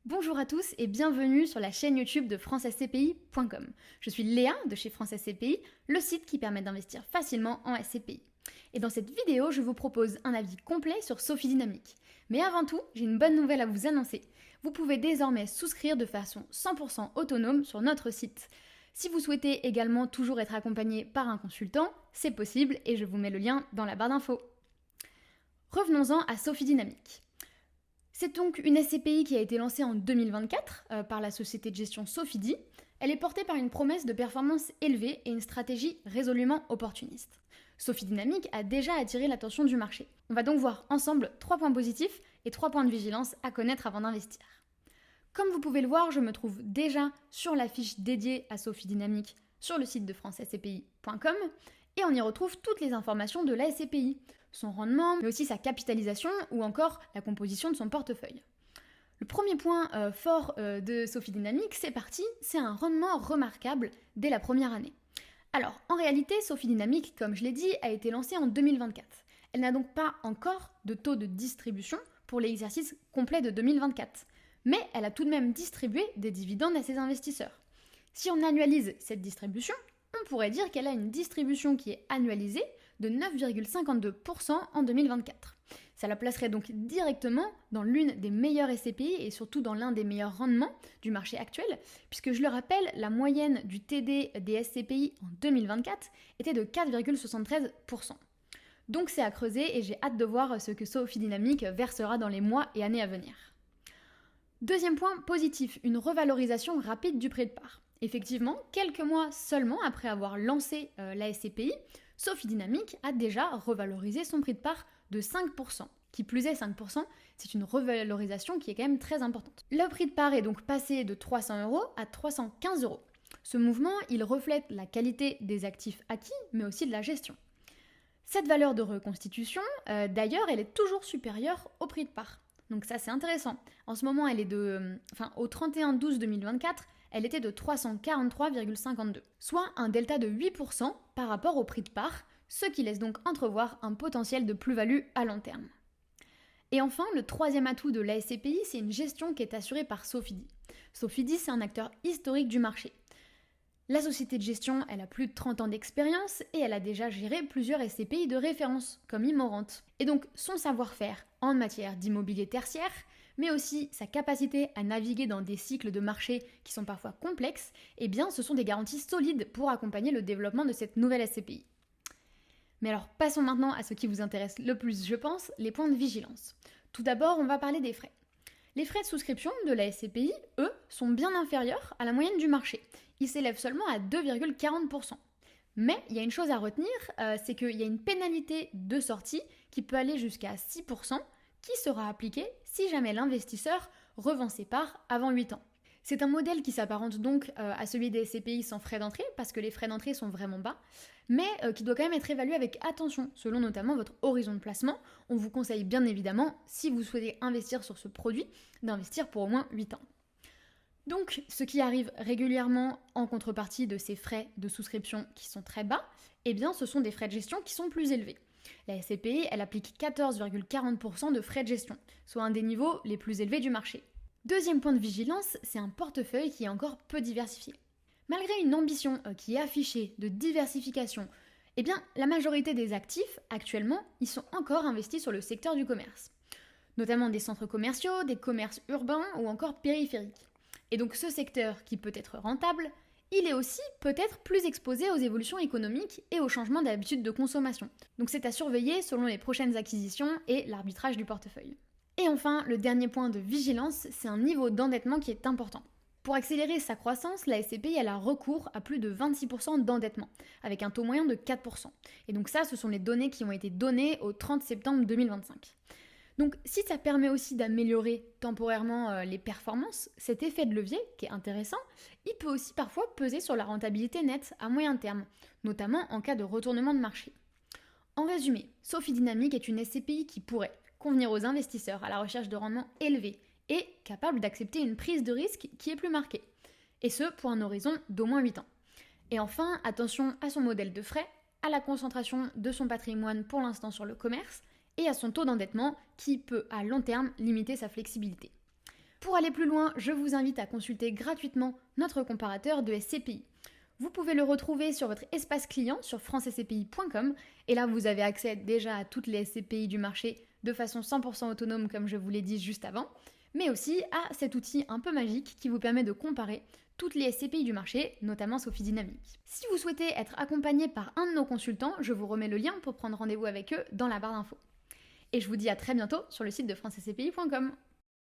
Bonjour à tous et bienvenue sur la chaîne YouTube de francescpi.com. Je suis Léa de chez France SCPI, le site qui permet d'investir facilement en SCPI. Et dans cette vidéo, je vous propose un avis complet sur Sophie Dynamique. Mais avant tout, j'ai une bonne nouvelle à vous annoncer. Vous pouvez désormais souscrire de façon 100% autonome sur notre site. Si vous souhaitez également toujours être accompagné par un consultant, c'est possible et je vous mets le lien dans la barre d'infos. Revenons-en à Sophie Dynamique. C'est donc une SCPI qui a été lancée en 2024 par la société de gestion Sofidy. Elle est portée par une promesse de performance élevée et une stratégie résolument opportuniste. Sophie Dynamique a déjà attiré l'attention du marché. On va donc voir ensemble 3 points positifs et 3 points de vigilance à connaître avant d'investir. Comme vous pouvez le voir, je me trouve déjà sur la fiche dédiée à Sophie Dynamique sur le site de francescpi.com et on y retrouve toutes les informations de la SCPI, son rendement, mais aussi sa capitalisation ou encore la composition de son portefeuille. Le premier point fort de Sophie Dynamique, c'est parti, c'est un rendement remarquable dès la première année. Alors, en réalité, Sophie Dynamique, comme je l'ai dit, a été lancée en 2024. Elle n'a donc pas encore de taux de distribution pour l'exercice complet de 2024, mais elle a tout de même distribué des dividendes à ses investisseurs. Si on annualise cette distribution, on pourrait dire qu'elle a une distribution qui est annualisée de 9,52% en 2024. Ça la placerait donc directement dans l'une des meilleures SCPI et surtout dans l'un des meilleurs rendements du marché actuel, puisque je le rappelle, la moyenne du TD des SCPI en 2024 était de 4,73%. Donc c'est à creuser et j'ai hâte de voir ce que Sophie Dynamique versera dans les mois et années à venir. Deuxième point positif, une revalorisation rapide du prix de part. Effectivement, quelques mois seulement après avoir lancé la SCPI, Sophie Dynamique a déjà revalorisé son prix de part de 5%. Qui plus est 5%, c'est une revalorisation qui est quand même très importante. Le prix de part est donc passé de 300 € à 315 €. Ce mouvement, il reflète la qualité des actifs acquis, mais aussi de la gestion. Cette valeur de reconstitution, d'ailleurs, elle est toujours supérieure au prix de part. Donc ça, c'est intéressant. En ce moment, elle est au 31/12/2024, elle était de 343,52, soit un delta de 8% par rapport au prix de part, ce qui laisse donc entrevoir un potentiel de plus-value à long terme. Et enfin, le troisième atout de la SCPI, c'est une gestion qui est assurée par Sofidy. Sofidy, c'est un acteur historique du marché. La société de gestion, elle a plus de 30 ans d'expérience et elle a déjà géré plusieurs SCPI de référence, comme Immorante. Et donc son savoir-faire en matière d'immobilier tertiaire, mais aussi sa capacité à naviguer dans des cycles de marché qui sont parfois complexes, eh bien ce sont des garanties solides pour accompagner le développement de cette nouvelle SCPI. Mais alors passons maintenant à ce qui vous intéresse le plus, je pense, les points de vigilance. Tout d'abord, on va parler des frais. Les frais de souscription de la SCPI, eux, sont bien inférieurs à la moyenne du marché. Ils s'élèvent seulement à 2,40%. Mais il y a une chose à retenir, c'est qu'il y a une pénalité de sortie qui peut aller jusqu'à 6%, qui sera appliquée si jamais l'investisseur revend ses parts avant 8 ans. C'est un modèle qui s'apparente donc à celui des SCPI sans frais d'entrée, parce que les frais d'entrée sont vraiment bas, mais qui doit quand même être évalué avec attention, selon notamment votre horizon de placement. On vous conseille bien évidemment, si vous souhaitez investir sur ce produit, d'investir pour au moins 8 ans. Donc, ce qui arrive régulièrement en contrepartie de ces frais de souscription qui sont très bas, eh bien, ce sont des frais de gestion qui sont plus élevés. La SCPI, elle applique 14,40% de frais de gestion, soit un des niveaux les plus élevés du marché. Deuxième point de vigilance, c'est un portefeuille qui est encore peu diversifié. Malgré une ambition qui est affichée de diversification, eh bien, la majorité des actifs, actuellement, ils sont encore investis sur le secteur du commerce. Notamment des centres commerciaux, des commerces urbains ou encore périphériques. Et donc ce secteur qui peut être rentable, il est aussi peut-être plus exposé aux évolutions économiques et aux changements d'habitudes de consommation. Donc c'est à surveiller selon les prochaines acquisitions et l'arbitrage du portefeuille. Et enfin, le dernier point de vigilance, c'est un niveau d'endettement qui est important. Pour accélérer sa croissance, la SCPI elle a recours à plus de 26% d'endettement, avec un taux moyen de 4%. Et donc ça, ce sont les données qui ont été données au 30 septembre 2025. Donc si ça permet aussi d'améliorer temporairement les performances, cet effet de levier, qui est intéressant, il peut aussi parfois peser sur la rentabilité nette à moyen terme, notamment en cas de retournement de marché. En résumé, Sophie Dynamique est une SCPI qui pourrait convenir aux investisseurs à la recherche de rendements élevés et capable d'accepter une prise de risque qui est plus marquée, et ce pour un horizon d'au moins 8 ans. Et enfin, attention à son modèle de frais, à la concentration de son patrimoine pour l'instant sur le commerce, et à son taux d'endettement qui peut à long terme limiter sa flexibilité. Pour aller plus loin, je vous invite à consulter gratuitement notre comparateur de SCPI. Vous pouvez le retrouver sur votre espace client sur francescpi.com et là vous avez accès déjà à toutes les SCPI du marché de façon 100% autonome comme je vous l'ai dit juste avant, mais aussi à cet outil un peu magique qui vous permet de comparer toutes les SCPI du marché, notamment Sophie Dynamics. Si vous souhaitez être accompagné par un de nos consultants, je vous remets le lien pour prendre rendez-vous avec eux dans la barre d'infos. Et je vous dis à très bientôt sur le site de francescpi.com.